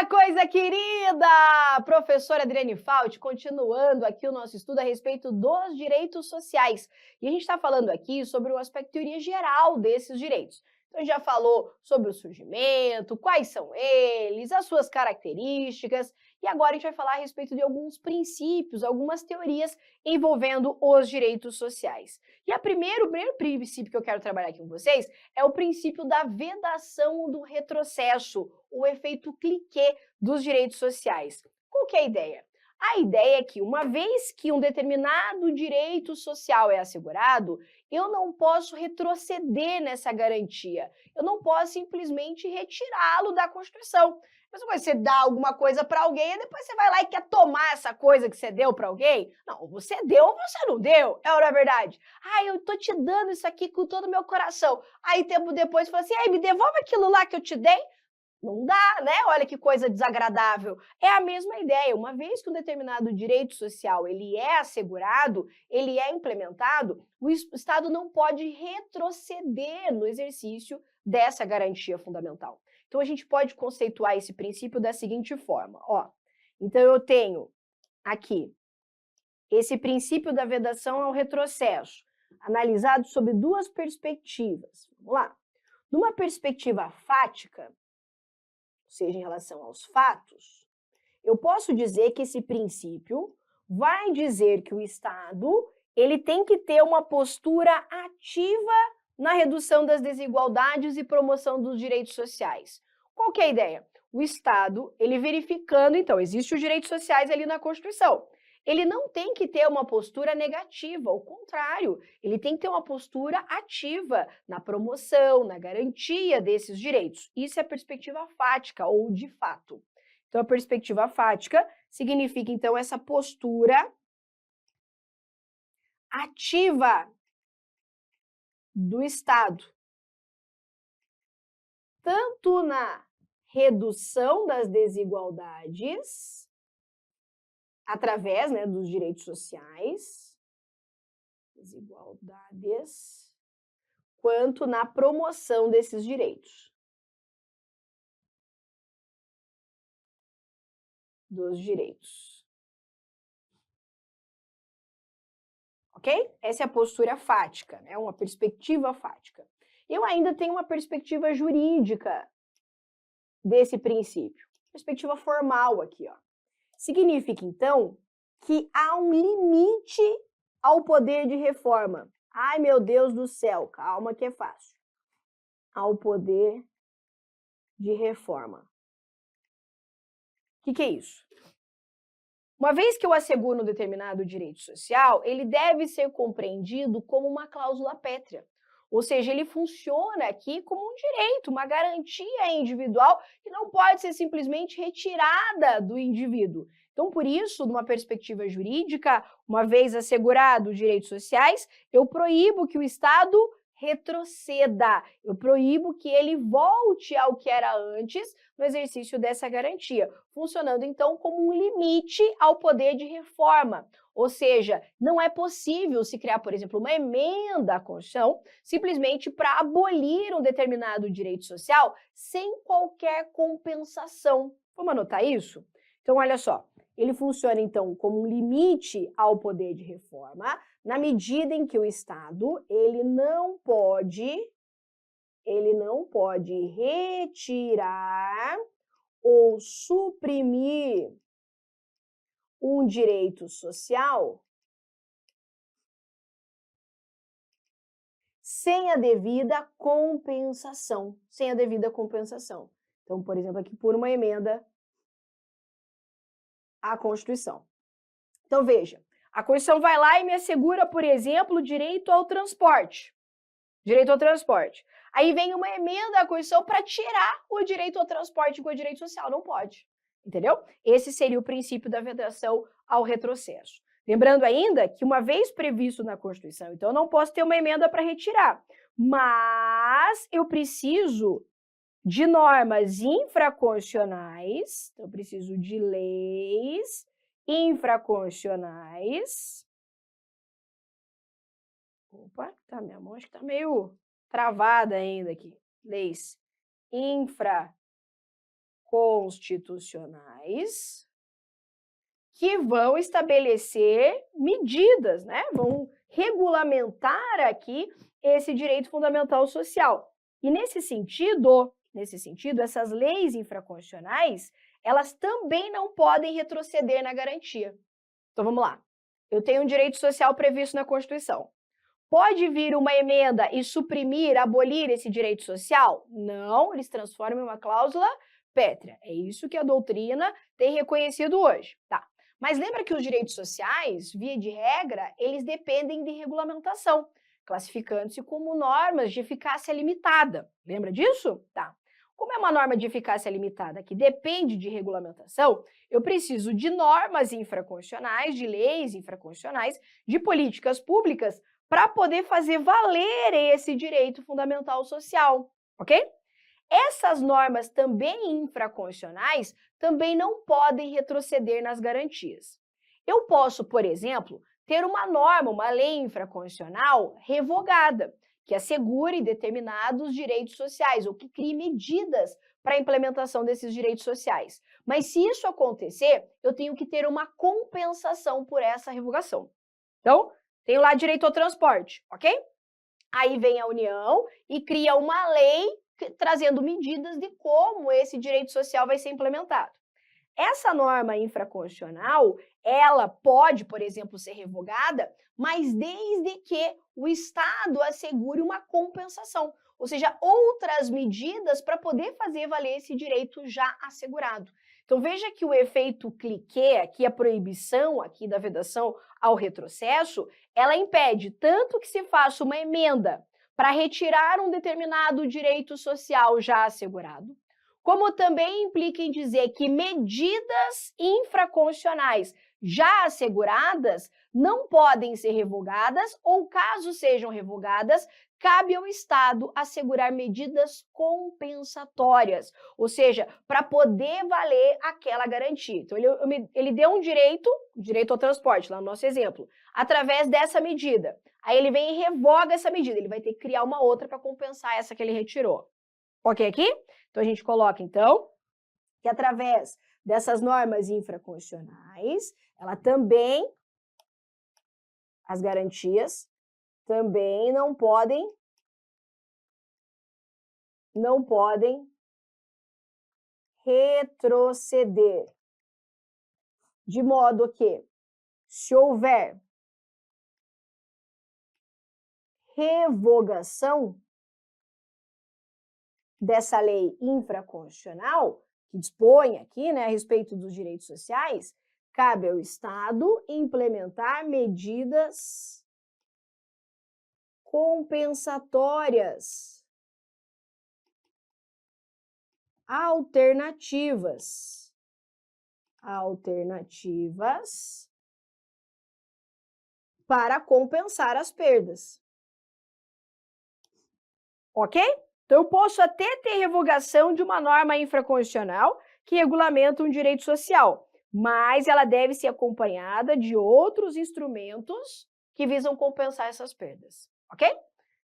coisa querida! Professora Adriane Fauci, continuando aqui o nosso estudo a respeito dos direitos sociais. E a gente está falando aqui sobre o aspecto teoria geral desses direitos. Então, a gente já falou sobre o surgimento, quais são eles, as suas características, e agora a gente vai falar a respeito de alguns princípios, algumas teorias envolvendo os direitos sociais. E o primeiro princípio que eu quero trabalhar aqui com vocês é o princípio da vedação do retrocesso, o efeito cliquê dos direitos sociais. Qual que é a ideia? A ideia é que, uma vez que um determinado direito social é assegurado, eu não posso retroceder nessa garantia. Eu não posso simplesmente retirá-lo da Constituição. Mas você dá alguma coisa para alguém e depois você vai lá e quer tomar essa coisa que você deu para alguém? Não, você deu ou você não deu, é ou não é verdade? Eu tô te dando isso aqui com todo o meu coração. Aí, tempo depois, você fala assim, me devolve aquilo lá que eu te dei. Não dá, né? Olha que coisa desagradável. É a mesma ideia. Uma vez que um determinado direito social ele é assegurado, ele é implementado, o Estado não pode retroceder no exercício dessa garantia fundamental. Então, a gente pode conceituar esse princípio da seguinte forma. Então, eu tenho aqui esse princípio da vedação ao retrocesso, analisado sob duas perspectivas. Vamos lá. Numa perspectiva fática, ou seja, em relação aos fatos, eu posso dizer que esse princípio vai dizer que o Estado ele tem que ter uma postura ativa na redução das desigualdades e promoção dos direitos sociais. Qual que é a ideia? O Estado, ele verificando, então, existem os direitos sociais ali na Constituição. Ele não tem que ter uma postura negativa, ao contrário, ele tem que ter uma postura ativa na promoção, na garantia desses direitos. Isso é a perspectiva fática ou de fato. Então, a perspectiva fática significa, então, essa postura ativa do Estado, tanto na redução das desigualdades, através, dos direitos sociais, desigualdades, quanto na promoção desses direitos. Dos direitos. Ok? Essa é a postura fática, uma perspectiva fática. Eu ainda tenho uma perspectiva jurídica desse princípio. Perspectiva formal aqui, Significa, então, que há um limite ao poder de reforma. Ai, meu Deus do céu, calma que é fácil. Ao poder de reforma. O que é isso? Uma vez que eu asseguro um determinado direito social, ele deve ser compreendido como uma cláusula pétrea. Ou seja, ele funciona aqui como um direito, uma garantia individual que não pode ser simplesmente retirada do indivíduo. Então, por isso, numa perspectiva jurídica, uma vez assegurados os direitos sociais, eu proíbo que o Estado retroceda, eu proíbo que ele volte ao que era antes no exercício dessa garantia, funcionando então como um limite ao poder de reforma. Ou seja, não é possível se criar, por exemplo, uma emenda à Constituição simplesmente para abolir um determinado direito social sem qualquer compensação. Vamos anotar isso? Então, olha só, ele funciona então como um limite ao poder de reforma, na medida em que o Estado ele não pode retirar ou suprimir um direito social sem a devida compensação. Sem a devida compensação. Então, por exemplo, aqui por uma emenda à Constituição. Então, veja, a Constituição vai lá e me assegura, por exemplo, o direito ao transporte. Direito ao transporte. Aí vem uma emenda à Constituição para tirar o direito ao transporte com o direito social. Não pode. Entendeu? Esse seria o princípio da vedação ao retrocesso. Lembrando ainda que, uma vez previsto na Constituição, então eu não posso ter uma emenda para retirar, mas eu preciso de normas infraconstitucionais, então eu preciso de leis infraconstitucionais. Opa, tá, minha mão acho que tá meio travada ainda aqui. Leis constitucionais que vão estabelecer medidas, né? Vão regulamentar aqui esse direito fundamental social. E nesse sentido, essas leis infraconstitucionais, elas também não podem retroceder na garantia. Então vamos lá. Eu tenho um direito social previsto na Constituição. Pode vir uma emenda e suprimir, abolir esse direito social? Não, eles transformam em uma cláusula pétrea. É isso que a doutrina tem reconhecido hoje. Tá. Mas lembra que os direitos sociais, via de regra, eles dependem de regulamentação, classificando-se como normas de eficácia limitada. Lembra disso? Tá. Como é uma norma de eficácia limitada que depende de regulamentação, eu preciso de normas infraconstitucionais, de leis infraconstitucionais, de políticas públicas para poder fazer valer esse direito fundamental social, ok? Essas normas também infraconstitucionais também não podem retroceder nas garantias. Eu posso, por exemplo, ter uma norma, uma lei infraconstitucional revogada, que assegure determinados direitos sociais ou que crie medidas para a implementação desses direitos sociais. Mas se isso acontecer, eu tenho que ter uma compensação por essa revogação. Então, tenho lá direito ao transporte, ok? Aí vem a União e cria uma lei trazendo medidas de como esse direito social vai ser implementado. Essa norma infraconstitucional, ela pode, por exemplo, ser revogada, mas desde que o Estado assegure uma compensação, ou seja, outras medidas para poder fazer valer esse direito já assegurado. Então veja que o efeito cliquet, aqui a proibição aqui da vedação ao retrocesso, ela impede tanto que se faça uma emenda para retirar um determinado direito social já assegurado, como também implica em dizer que medidas infraconstitucionais já asseguradas não podem ser revogadas ou, caso sejam revogadas, cabe ao Estado assegurar medidas compensatórias, ou seja, para poder valer aquela garantia. Então, ele deu um direito ao transporte, lá no nosso exemplo, através dessa medida. Aí ele vem e revoga essa medida, ele vai ter que criar uma outra para compensar essa que ele retirou. Ok aqui? Então, a gente coloca, então, que através dessas normas infraconstitucionais, ela também, as garantias, também não podem retroceder. De modo que, se houver revogação dessa lei infraconstitucional, que dispõe aqui, né, a respeito dos direitos sociais, cabe ao Estado implementar medidas compensatórias, alternativas para compensar as perdas. Ok? Então, eu posso até ter revogação de uma norma infraconstitucional que regulamenta um direito social, mas ela deve ser acompanhada de outros instrumentos que visam compensar essas perdas, ok?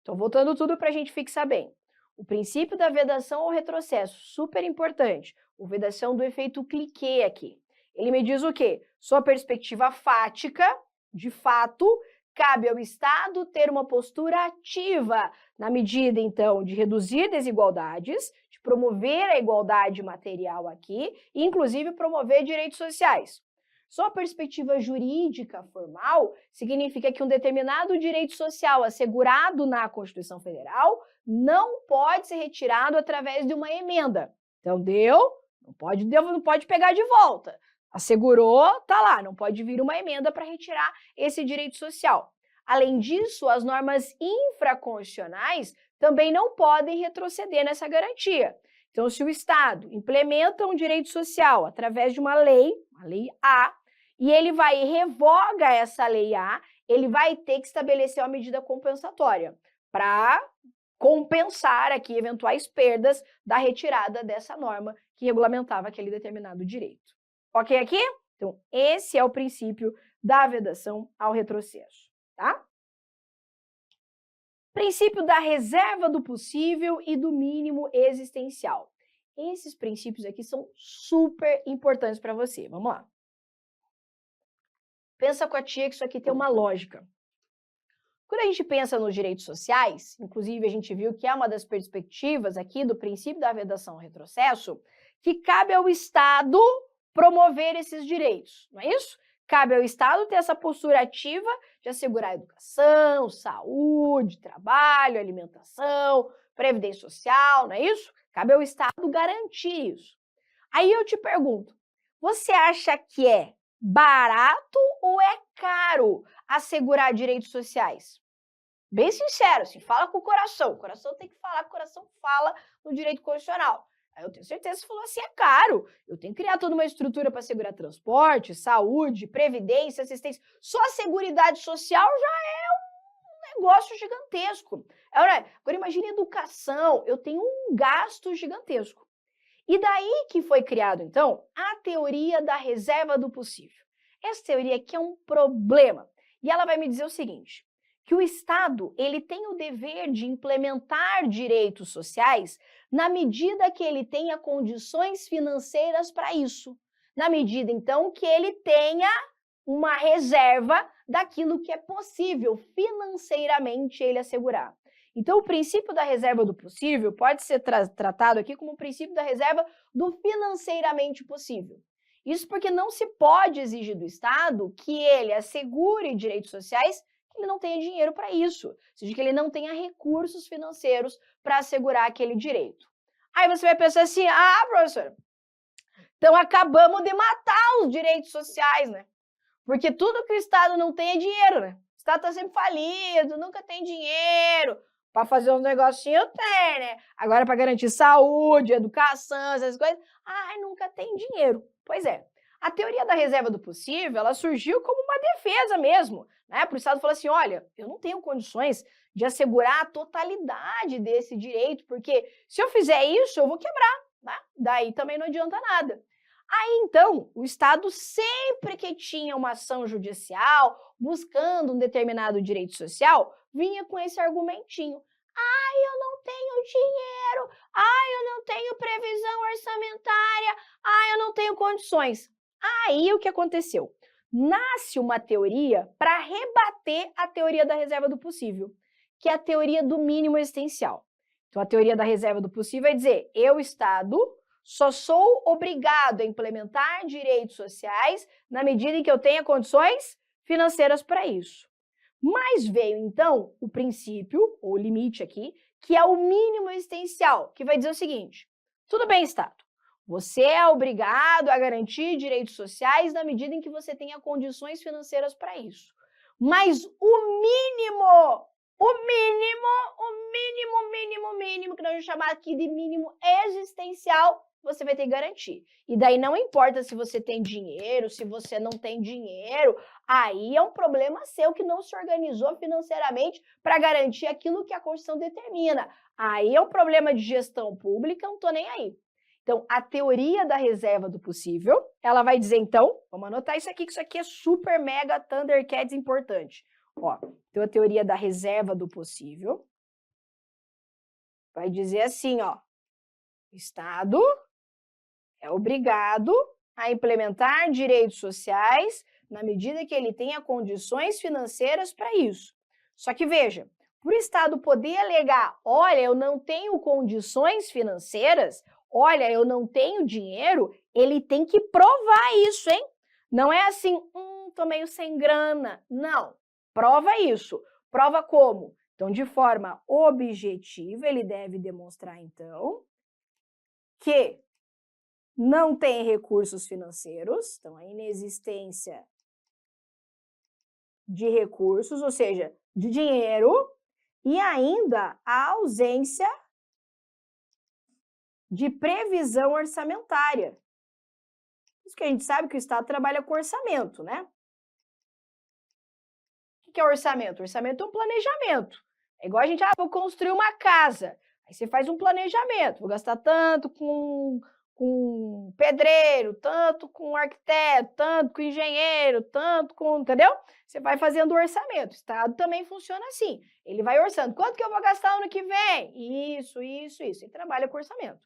Então, voltando tudo para a gente fixar bem. O princípio da vedação ao retrocesso, super importante. O vedação do efeito cliquet aqui. Ele me diz o quê? Sua perspectiva fática, de fato, cabe ao Estado ter uma postura ativa na medida, então, de reduzir desigualdades, de promover a igualdade material aqui, e, inclusive, promover direitos sociais. Só a perspectiva jurídica formal significa que um determinado direito social assegurado na Constituição Federal não pode ser retirado através de uma emenda. Então, não pode pegar de volta. Assegurou, tá lá, não pode vir uma emenda para retirar esse direito social. Além disso, as normas infraconstitucionais também não podem retroceder nessa garantia. Então, se o Estado implementa um direito social através de uma lei A, e ele vai e revoga essa lei A, ele vai ter que estabelecer uma medida compensatória para compensar aqui eventuais perdas da retirada dessa norma que regulamentava aquele determinado direito. Ok aqui? Então, esse é o princípio da vedação ao retrocesso, tá? Princípio da reserva do possível e do mínimo existencial. Esses princípios aqui são super importantes para você. Vamos lá. Pensa com a tia que isso aqui tem uma lógica. Quando a gente pensa nos direitos sociais, inclusive a gente viu que é uma das perspectivas aqui do princípio da vedação ao retrocesso, que cabe ao Estado promover esses direitos, não é isso? Cabe ao Estado ter essa postura ativa de assegurar educação, saúde, trabalho, alimentação, previdência social, não é isso? Cabe ao Estado garantir isso. Aí eu te pergunto, você acha que é barato ou é caro assegurar direitos sociais? Bem sincero, assim, fala com o coração. O coração tem que falar, o coração fala no direito constitucional. Aí eu tenho certeza que você falou assim, é caro. Eu tenho que criar toda uma estrutura para assegurar transporte, saúde, previdência, assistência. Só a Seguridade Social já é um negócio gigantesco. Agora imagine educação, eu tenho um gasto gigantesco. E daí que foi criado, então, a teoria da reserva do possível. Essa teoria aqui é um problema. E ela vai me dizer o seguinte, que o Estado ele tem o dever de implementar direitos sociais na medida que ele tenha condições financeiras para isso. Na medida, então, que ele tenha uma reserva daquilo que é possível financeiramente ele assegurar. Então, o princípio da reserva do possível pode ser tratado aqui como o princípio da reserva do financeiramente possível. Isso porque não se pode exigir do Estado que ele assegure direitos sociais que ele não tenha dinheiro para isso, ou seja, que ele não tenha recursos financeiros para assegurar aquele direito. Aí você vai pensar assim, professor, então acabamos de matar os direitos sociais, né? Porque tudo que o Estado não tem é dinheiro, né? O Estado está sempre falido, nunca tem dinheiro. Para fazer uns negocinhos tem, né? Agora para garantir saúde, educação, essas coisas, nunca tem dinheiro. Pois é. A teoria da reserva do possível, ela surgiu como uma defesa mesmo, né? Para o Estado falar assim, olha, eu não tenho condições de assegurar a totalidade desse direito, porque se eu fizer isso, eu vou quebrar, né? Daí também não adianta nada. Aí, então, o Estado, sempre que tinha uma ação judicial, buscando um determinado direito social, vinha com esse argumentinho. Eu não tenho dinheiro, eu não tenho previsão orçamentária, eu não tenho condições. Aí, o que aconteceu? Nasce uma teoria para rebater a teoria da reserva do possível, que é a teoria do mínimo existencial. Então, a teoria da reserva do possível vai dizer, eu, Estado, só sou obrigado a implementar direitos sociais na medida em que eu tenha condições financeiras para isso. Mas veio, então, o princípio, ou limite aqui, que é o mínimo existencial, que vai dizer o seguinte, tudo bem, Estado, você é obrigado a garantir direitos sociais na medida em que você tenha condições financeiras para isso. Mas o mínimo, que nós vamos chamar aqui de mínimo existencial, você vai ter que garantir. E daí não importa se você tem dinheiro, se você não tem dinheiro, aí é um problema seu que não se organizou financeiramente para garantir aquilo que a Constituição determina. Aí é um problema de gestão pública, não estou nem aí. Então, a teoria da reserva do possível, ela vai dizer, então, vamos anotar isso aqui, que isso aqui é super, mega, thundercats importante. Então a teoria da reserva do possível vai dizer assim, o Estado é obrigado a implementar direitos sociais na medida que ele tenha condições financeiras para isso. Só que veja, para o Estado poder alegar, olha, eu não tenho condições financeiras, olha, eu não tenho dinheiro, ele tem que provar isso, hein? Não é assim, tô meio sem grana. Não, prova isso. Prova como? Então, de forma objetiva, ele deve demonstrar, então, que não tem recursos financeiros, então a inexistência de recursos, ou seja, de dinheiro, e ainda a ausência de previsão orçamentária. Isso que a gente sabe que o Estado trabalha com orçamento, né? O que é orçamento? Orçamento é um planejamento. É igual a gente, vou construir uma casa. Aí você faz um planejamento, vou gastar tanto com pedreiro, tanto com arquiteto, tanto com engenheiro, tanto com, entendeu? Você vai fazendo o orçamento. O Estado também funciona assim. Ele vai orçando. Quanto que eu vou gastar ano que vem? Isso. Ele trabalha com orçamento.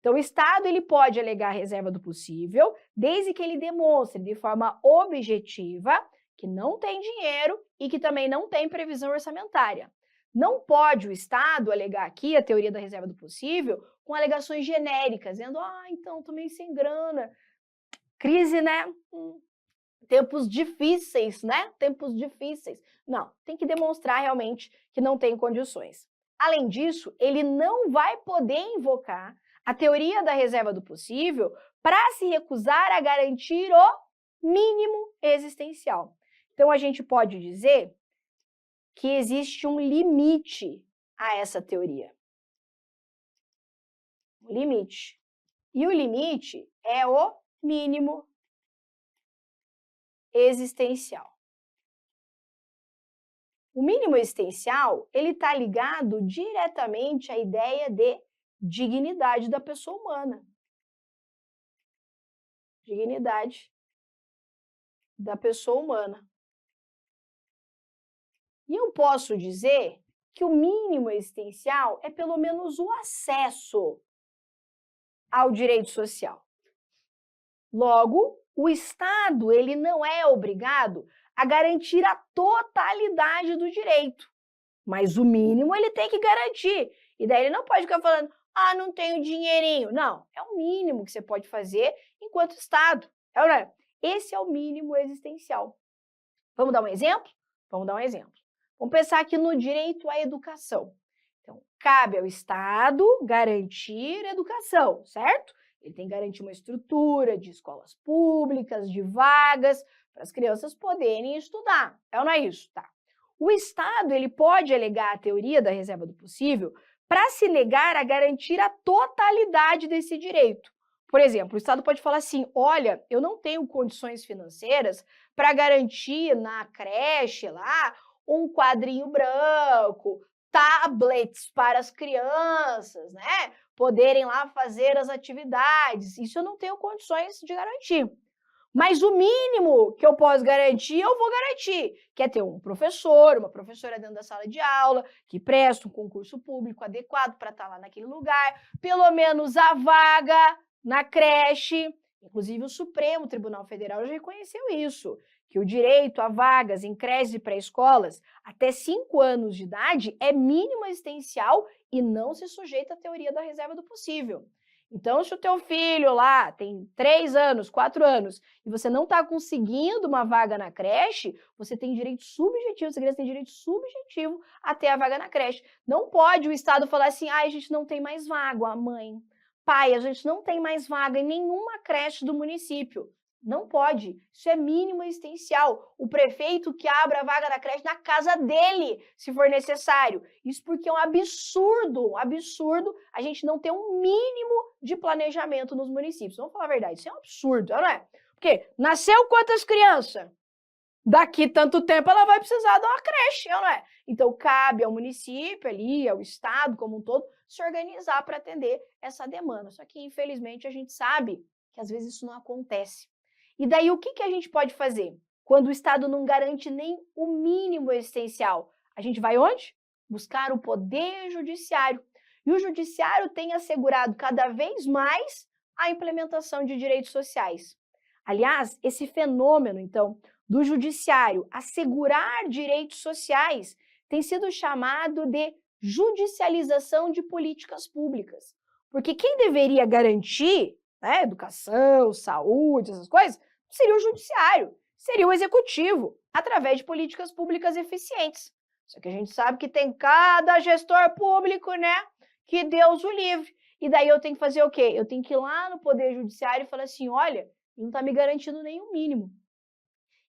Então, o Estado ele pode alegar a reserva do possível, desde que ele demonstre de forma objetiva que não tem dinheiro e que também não tem previsão orçamentária. Não pode o Estado alegar aqui a teoria da reserva do possível com alegações genéricas, dizendo, então, tô meio sem grana, crise, né? Tempos difíceis, né? Tempos difíceis. Não, tem que demonstrar realmente que não tem condições. Além disso, ele não vai poder invocar a teoria da reserva do possível para se recusar a garantir o mínimo existencial. Então, a gente pode dizer que existe um limite a essa teoria. Um limite. E o limite é o mínimo existencial. O mínimo existencial, ele está ligado diretamente à ideia de dignidade da pessoa humana. Dignidade da pessoa humana. E eu posso dizer que o mínimo existencial é pelo menos o acesso ao direito social. Logo, o Estado, ele não é obrigado a garantir a totalidade do direito, mas o mínimo ele tem que garantir. E daí ele não pode ficar falando, não tenho dinheirinho. Não, é o mínimo que você pode fazer enquanto Estado. É ou não é? Esse é o mínimo existencial. Vamos dar um exemplo? Vamos dar um exemplo. Vamos pensar aqui no direito à educação. Então, cabe ao Estado garantir educação, certo? Ele tem que garantir uma estrutura de escolas públicas, de vagas, para as crianças poderem estudar. É ou não é isso? Tá. O Estado ele pode alegar a teoria da reserva do possível para se negar a garantir a totalidade desse direito. Por exemplo, o Estado pode falar assim, olha, eu não tenho condições financeiras para garantir na creche lá um quadrinho branco, tablets para as crianças, né? Poderem lá fazer as atividades. Isso eu não tenho condições de garantir. Mas o mínimo que eu posso garantir, eu vou garantir, que é ter um professor, uma professora dentro da sala de aula, que presta um concurso público adequado para estar lá naquele lugar, pelo menos a vaga na creche. Inclusive, o Supremo Tribunal Federal já reconheceu isso, que o direito a vagas em creches e pré-escolas até 5 anos de idade é mínimo existencial e não se sujeita à teoria da reserva do possível. Então, se o teu filho lá tem 3 anos, 4 anos, e você não está conseguindo uma vaga na creche, você tem direito subjetivo, essa criança tem direito subjetivo a ter a vaga na creche. Não pode o Estado falar assim, a gente não tem mais vaga, mãe. Pai, a gente não tem mais vaga em nenhuma creche do município. Não pode. Isso é mínimo existencial. O prefeito que abra a vaga da creche na casa dele, se for necessário. Isso porque é um absurdo a gente não ter um mínimo de planejamento nos municípios. Vamos falar a verdade, isso é um absurdo, não é? Porque nasceu quantas crianças? Daqui tanto tempo ela vai precisar de uma creche, não é? Então, cabe ao município ali, ao Estado como um todo, se organizar para atender essa demanda. Só que, infelizmente, a gente sabe que às vezes isso não acontece. E daí, o que a gente pode fazer? Quando o Estado não garante nem o mínimo existencial, a gente vai onde? Buscar o poder judiciário. E o judiciário tem assegurado cada vez mais a implementação de direitos sociais. Aliás, esse fenômeno, então, do judiciário assegurar direitos sociais tem sido chamado de judicialização de políticas públicas. Porque quem deveria garantir, né, educação, saúde, essas coisas, seria o judiciário, seria o executivo, através de políticas públicas eficientes. Só que a gente sabe que tem cada gestor público, né, que Deus o livre. E daí eu tenho que fazer o quê? Eu tenho que ir lá no Poder Judiciário e falar assim, olha, não está me garantindo nenhum mínimo.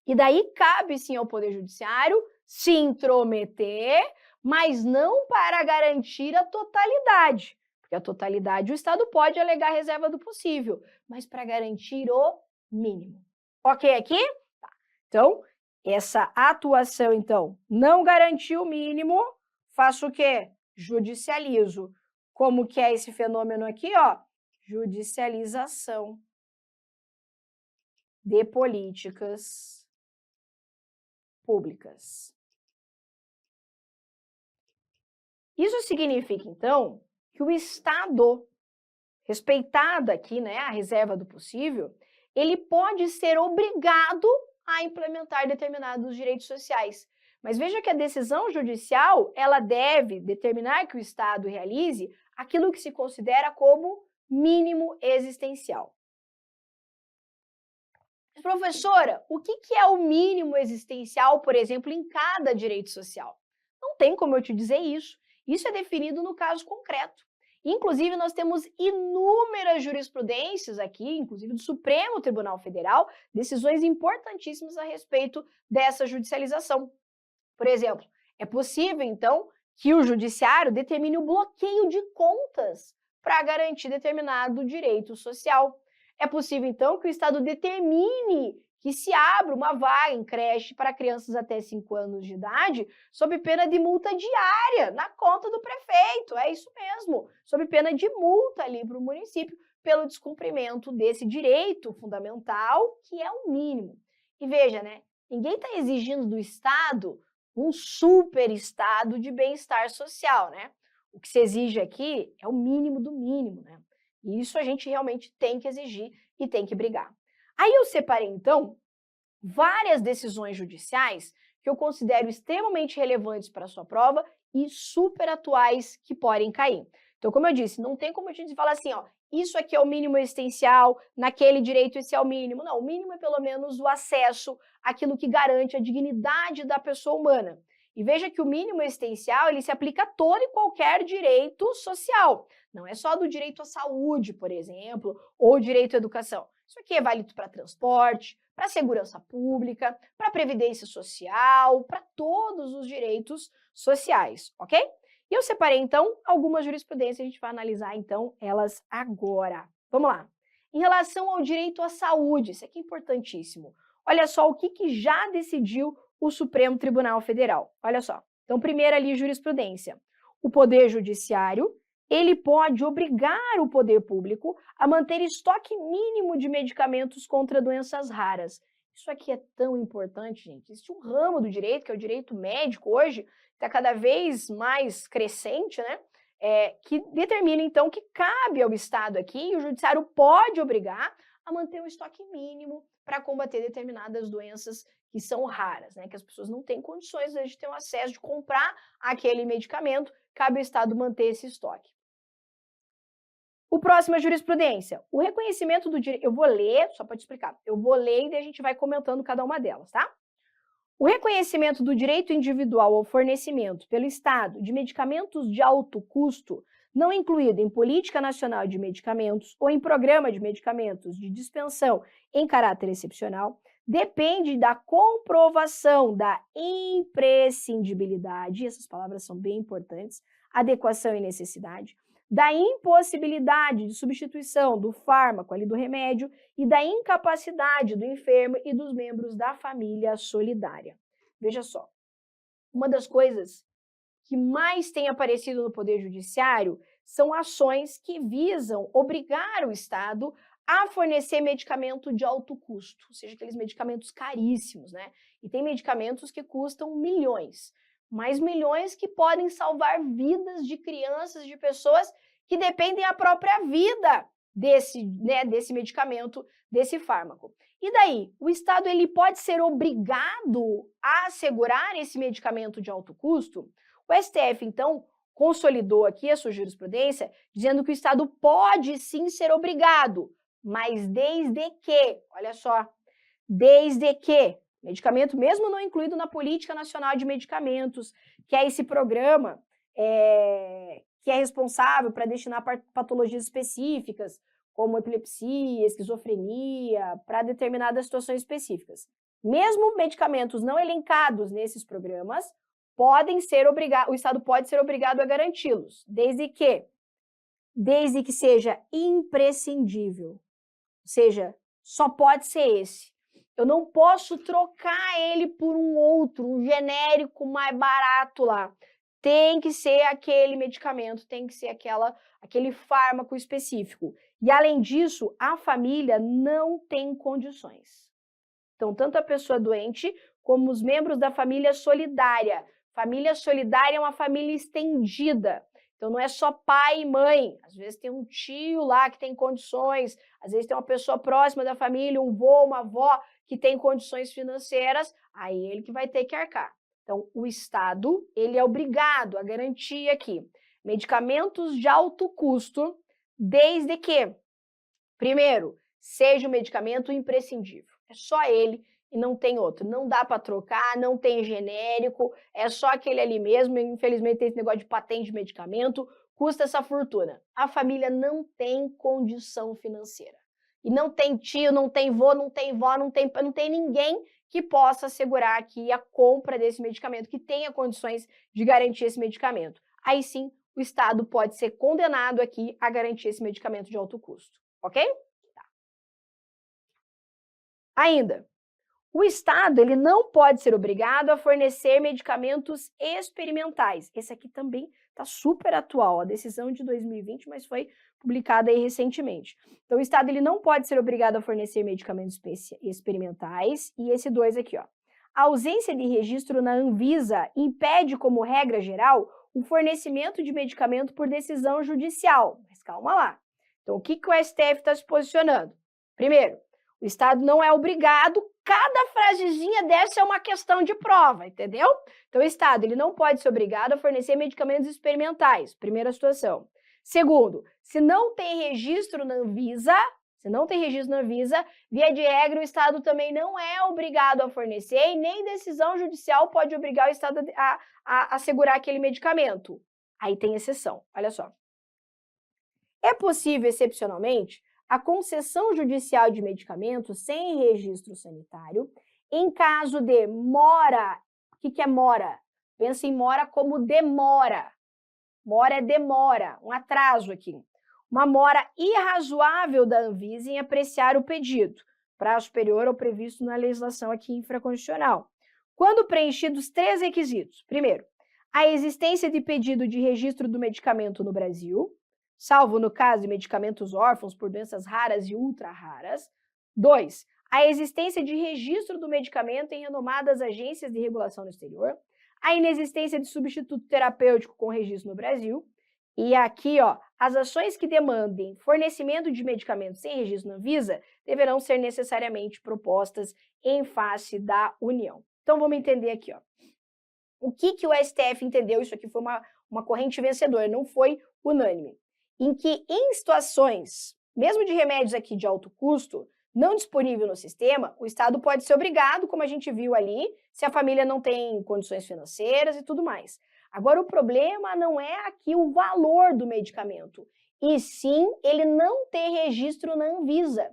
E daí cabe sim ao Poder Judiciário se intrometer, mas não para garantir a totalidade. Porque a totalidade o Estado pode alegar a reserva do possível, mas para garantir o mínimo. Ok aqui? Tá. Então, essa atuação, então, não garantiu o mínimo, faço o quê? Judicializo. Como que é esse fenômeno aqui, ó? Judicialização de políticas públicas. Isso significa, então, que o Estado respeitada aqui, né, a reserva do possível, ele pode ser obrigado a implementar determinados direitos sociais. Mas veja que a decisão judicial, ela deve determinar que o Estado realize aquilo que se considera como mínimo existencial. Mas, professora, o que é o mínimo existencial, por exemplo, em cada direito social? Não tem como eu te dizer isso. Isso é definido no caso concreto. Inclusive, nós temos inúmeras jurisprudências aqui, inclusive do Supremo Tribunal Federal, decisões importantíssimas a respeito dessa judicialização. Por exemplo, é possível, então, que o judiciário determine o bloqueio de contas para garantir determinado direito social. É possível, então, que o Estado determine que se abra uma vaga em creche para crianças até 5 anos de idade, sob pena de multa diária na conta do prefeito. É isso mesmo, sob pena de multa ali para o município pelo descumprimento desse direito fundamental, que é o mínimo. E veja, né? Ninguém está exigindo do Estado um super estado de bem-estar social, né? O que se exige aqui é o mínimo do mínimo, né? E isso a gente realmente tem que exigir e tem que brigar. Aí eu separei, então, várias decisões judiciais que eu considero extremamente relevantes para a sua prova e super atuais que podem cair. Então, como eu disse, não tem como a gente falar assim, ó, isso aqui é o mínimo existencial, naquele direito esse é o mínimo. Não, o mínimo é pelo menos o acesso àquilo que garante a dignidade da pessoa humana. E veja que o mínimo existencial, ele se aplica a todo e qualquer direito social. Não é só do direito à saúde, por exemplo, ou direito à educação. Isso aqui é válido para transporte, para segurança pública, para previdência social, para todos os direitos sociais, ok? E eu separei, então, algumas jurisprudências, a gente vai analisar, então, elas agora. Vamos lá. Em relação ao direito à saúde, isso aqui é importantíssimo. Olha só o que já decidiu o Supremo Tribunal Federal. Olha só. Então, primeiro ali, jurisprudência. O Poder Judiciário, ele pode obrigar o poder público a manter estoque mínimo de medicamentos contra doenças raras. Isso aqui é tão importante, gente. Existe um ramo do direito, que é o direito médico hoje, está cada vez mais crescente, né? Que determina, então, que cabe ao Estado aqui, e o judiciário pode obrigar a manter um estoque mínimo para combater determinadas doenças que são raras, né? Que as pessoas não têm condições de ter um acesso, de comprar aquele medicamento, cabe ao Estado manter esse estoque. O próximo é jurisprudência. O reconhecimento do direito... Eu vou ler, só para te explicar. Eu vou ler e daí a gente vai comentando cada uma delas, tá? O reconhecimento do direito individual ao fornecimento pelo Estado de medicamentos de alto custo, não incluído em Política Nacional de Medicamentos ou em Programa de Medicamentos de Dispensão em caráter excepcional, depende da comprovação da imprescindibilidade, essas palavras são bem importantes, adequação e necessidade, da impossibilidade de substituição do fármaco ali do remédio e da incapacidade do enfermo e dos membros da família solidária. Veja só, uma das coisas que mais tem aparecido no Poder Judiciário são ações que visam obrigar o Estado a fornecer medicamento de alto custo, ou seja, aqueles medicamentos caríssimos, né? E tem medicamentos que custam milhões, mas milhões que podem salvar vidas de crianças, de pessoas que dependem da própria vida desse medicamento, desse fármaco. E daí, o Estado ele pode ser obrigado a assegurar esse medicamento de alto custo? O STF, então, consolidou aqui a sua jurisprudência, dizendo que o Estado pode sim ser obrigado, mas desde que, olha só, desde que medicamento, mesmo não incluído na Política Nacional de Medicamentos, que é esse programa que é responsável para destinar patologias específicas, como epilepsia, esquizofrenia, para determinadas situações específicas. Mesmo medicamentos não elencados nesses programas, o Estado pode ser obrigado a garanti-los, desde que seja imprescindível, ou seja, só pode ser esse. Eu não posso trocar ele por um outro, um genérico mais barato lá. Tem que ser aquele medicamento, tem que ser aquele fármaco específico. E, além disso, a família não tem condições. Então, tanto a pessoa doente como os membros da família solidária. Família solidária é uma família estendida. Então, não é só pai e mãe. Às vezes tem um tio lá que tem condições, às vezes tem uma pessoa próxima da família, um vô, uma avó que tem condições financeiras, aí ele que vai ter que arcar. Então, o Estado, ele é obrigado a garantir aqui medicamentos de alto custo, desde que, primeiro, seja um medicamento imprescindível. É só ele e não tem outro. Não dá para trocar, não tem genérico, é só aquele ali mesmo. Infelizmente tem esse negócio de patente de medicamento, custa essa fortuna. A família não tem condição financeira. E não tem tio, não tem vô, não tem vó, não tem ninguém que possa assegurar aqui a compra desse medicamento, que tenha condições de garantir esse medicamento. Aí sim, o Estado pode ser condenado aqui a garantir esse medicamento de alto custo, ok? Tá. Ainda, o Estado ele não pode ser obrigado a fornecer medicamentos experimentais. Esse aqui também está super atual, a decisão de 2020, mas foi publicada aí recentemente. Então, o Estado ele não pode ser obrigado a fornecer medicamentos experimentais. E esse 2 aqui, ó. A ausência de registro na Anvisa impede, como regra geral, o fornecimento de medicamento por decisão judicial. Mas calma lá. Então, o que o STF está se posicionando? Primeiro, o Estado não é obrigado, cada frasezinha dessa é uma questão de prova, entendeu? Então, o Estado ele não pode ser obrigado a fornecer medicamentos experimentais, primeira situação. Segundo, se não tem registro na Anvisa, via de regra, o Estado também não é obrigado a fornecer e nem decisão judicial pode obrigar o Estado a assegurar aquele medicamento. Aí tem exceção, olha só. É possível, excepcionalmente, a concessão judicial de medicamentos sem registro sanitário em caso de mora. O que é mora? Pensa em mora como demora. Mora é demora, um atraso aqui. Uma mora irrazoável da Anvisa em apreciar o pedido, prazo superior ao previsto na legislação aqui infraconstitucional. Quando preenchidos 3 requisitos. Primeiro, a existência de pedido de registro do medicamento no Brasil, salvo no caso de medicamentos órfãos por doenças raras e ultra-raras. 2. A existência de registro do medicamento em renomadas agências de regulação no exterior. A inexistência de substituto terapêutico com registro no Brasil. E aqui, ó, as ações que demandem fornecimento de medicamentos sem registro na Anvisa deverão ser necessariamente propostas em face da União. Então, vamos entender aqui, ó. O que o STF entendeu? Isso aqui foi uma corrente vencedora, não foi unânime. Em que, em situações, mesmo de remédios aqui de alto custo, não disponível no sistema, o Estado pode ser obrigado, como a gente viu ali, se a família não tem condições financeiras e tudo mais. Agora, o problema não é aqui o valor do medicamento, e sim ele não ter registro na Anvisa.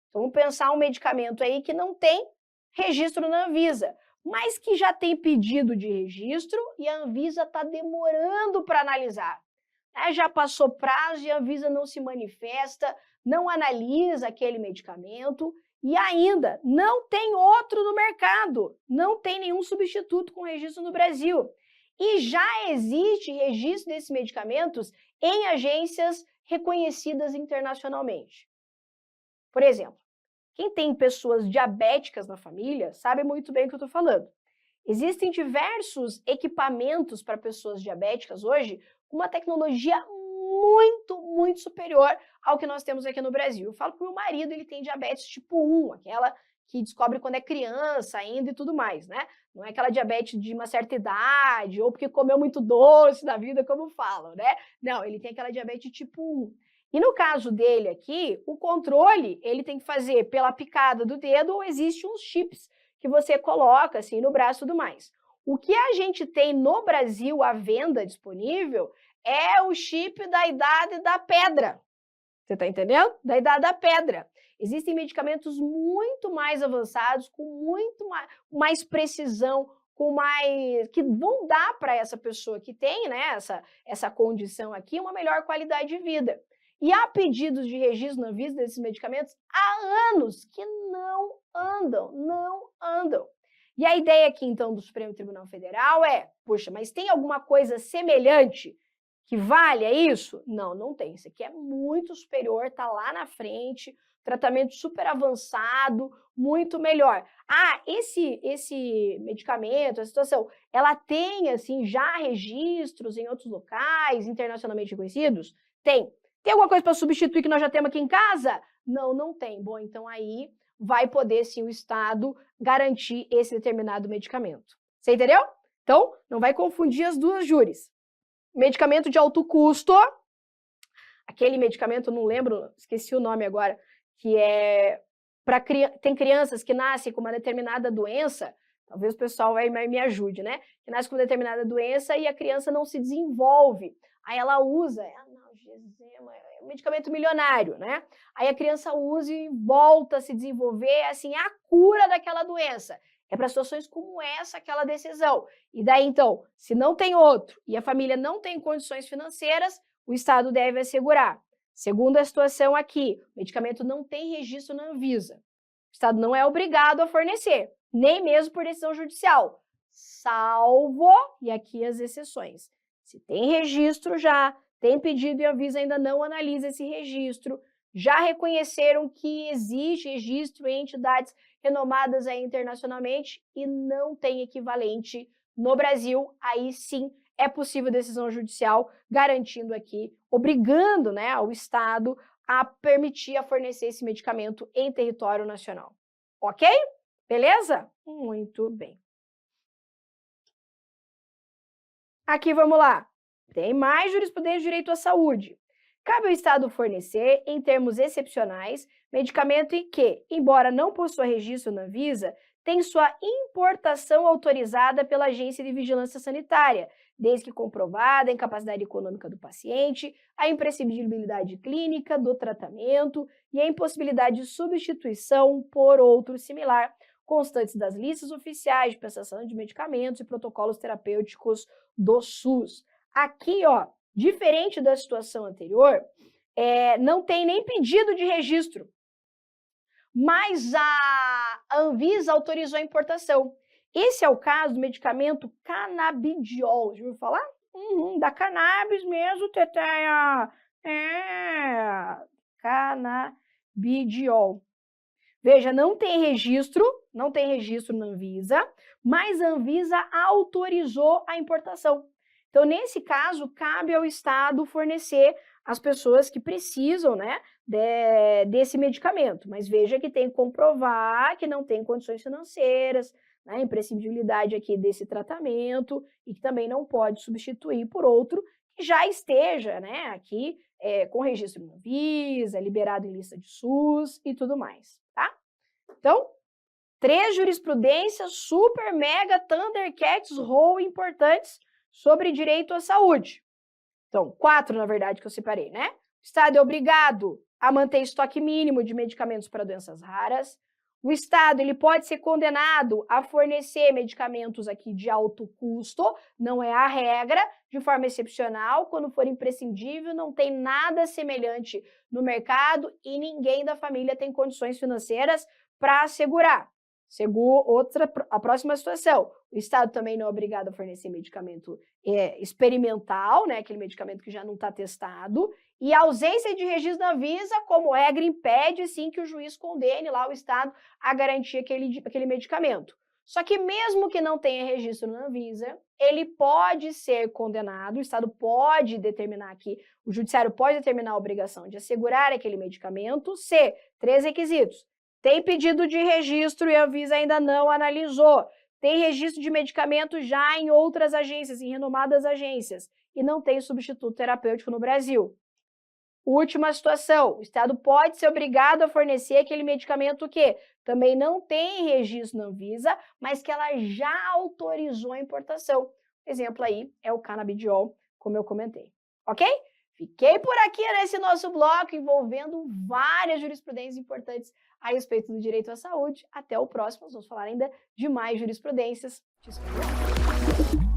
Então, vamos pensar um medicamento aí que não tem registro na Anvisa, mas que já tem pedido de registro e a Anvisa está demorando para analisar. Já passou prazo e a Anvisa não se manifesta, não analisa aquele medicamento e ainda não tem outro no mercado, não tem nenhum substituto com registro no Brasil. E já existe registro desses medicamentos em agências reconhecidas internacionalmente. Por exemplo, quem tem pessoas diabéticas na família sabe muito bem o que eu estou falando. Existem diversos equipamentos para pessoas diabéticas hoje com uma tecnologia muito superior ao que nós temos aqui no Brasil. Eu falo que o meu marido ele tem diabetes tipo 1, aquela que descobre quando é criança ainda e tudo mais, né? Não é aquela diabetes de uma certa idade ou porque comeu muito doce da vida, como falam, né? Não, ele tem aquela diabetes tipo 1. E no caso dele aqui, o controle ele tem que fazer pela picada do dedo ou existe uns chips que você coloca assim no braço e tudo mais. O que a gente tem no Brasil à venda disponível é o chip da idade da pedra. Você está entendendo? Da idade da pedra. Existem medicamentos muito mais avançados, com muito mais precisão, que vão dar para essa pessoa que tem, né, essa condição aqui, uma melhor qualidade de vida. E há pedidos de registro na Anvisa desses medicamentos há anos que não andam. E a ideia aqui, então, do Supremo Tribunal Federal é, poxa, mas tem alguma coisa semelhante que vale, é isso? Não, não tem. Isso aqui é muito superior, tá lá na frente, tratamento super avançado, muito melhor. Ah, esse medicamento, essa situação, ela tem, assim, já registros em outros locais, internacionalmente reconhecidos? Tem. Tem alguma coisa para substituir que nós já temos aqui em casa? Não, não tem. Bom, então aí vai poder, sim, o Estado garantir esse determinado medicamento. Você entendeu? Então, não vai confundir as duas júris. Medicamento de alto custo, aquele medicamento, não lembro, esqueci o nome agora, que é para tem crianças que nascem com uma determinada doença, talvez o pessoal aí me ajude, né? Que nasce com uma determinada doença e a criança não se desenvolve. Aí ela usa, analgésima, é um medicamento milionário, né? Aí a criança usa e volta a se desenvolver, assim, é a cura daquela doença. É para situações como essa, aquela decisão. E daí, então, se não tem outro e a família não tem condições financeiras, o Estado deve assegurar. Segunda situação aqui, o medicamento não tem registro na Anvisa. O Estado não é obrigado a fornecer, nem mesmo por decisão judicial, salvo, e aqui as exceções. Se tem registro já, tem pedido e a Anvisa ainda não analisa esse registro, já reconheceram que existe registro em entidades renomadas aí internacionalmente e não tem equivalente no Brasil, aí sim é possível decisão judicial garantindo aqui, obrigando, né, o Estado a permitir a fornecer esse medicamento em território nacional. Ok? Beleza? Muito bem. Aqui vamos lá. Tem mais jurisprudência de direito à saúde. Cabe ao Estado fornecer, em termos excepcionais, medicamento em que, embora não possua registro na Anvisa, tem sua importação autorizada pela Agência de Vigilância Sanitária, desde que comprovada a incapacidade econômica do paciente, a imprescindibilidade clínica do tratamento e a impossibilidade de substituição por outro similar, constantes das listas oficiais de prestação de medicamentos e protocolos terapêuticos do SUS. Aqui, ó, diferente da situação anterior, não tem nem pedido de registro, mas a Anvisa autorizou a importação. Esse é o caso do medicamento canabidiol. Já ouviu falar? Da cannabis mesmo, Teteia. Canabidiol. Veja, não tem registro na Anvisa, mas a Anvisa autorizou a importação. Então, nesse caso, cabe ao Estado fornecer as pessoas que precisam, né, desse medicamento. Mas veja que tem que comprovar que não tem condições financeiras, né, imprescindibilidade aqui desse tratamento e que também não pode substituir por outro que já esteja, né, aqui com registro na Anvisa, liberado em lista de SUS e tudo mais, tá? Então, 3 jurisprudências super, mega, Thundercats, ROU importantes sobre direito à saúde. Então, 4, na verdade, que eu separei, né? O Estado é obrigado a manter estoque mínimo de medicamentos para doenças raras. O Estado ele pode ser condenado a fornecer medicamentos aqui de alto custo, não é a regra, de forma excepcional, quando for imprescindível, não tem nada semelhante no mercado e ninguém da família tem condições financeiras para assegurar. A próxima situação, o Estado também não é obrigado a fornecer medicamento experimental, né, aquele medicamento que já não está testado, e a ausência de registro da Anvisa, como regra, impede sim que o juiz condene lá o Estado a garantir aquele medicamento. Só que mesmo que não tenha registro na Anvisa, ele pode ser condenado, o Estado pode determinar aqui, o judiciário pode determinar a obrigação de assegurar aquele medicamento se 3 requisitos. Tem pedido de registro e a Anvisa ainda não analisou. Tem registro de medicamento já em outras agências, em renomadas agências, e não tem substituto terapêutico no Brasil. Última situação, o Estado pode ser obrigado a fornecer aquele medicamento que também não tem registro na Anvisa, mas que ela já autorizou a importação. Exemplo aí é o canabidiol, como eu comentei. Ok? Fiquei por aqui nesse nosso bloco envolvendo várias jurisprudências importantes a respeito do direito à saúde. Até o próximo, nós vamos falar ainda de mais jurisprudências. Te espero.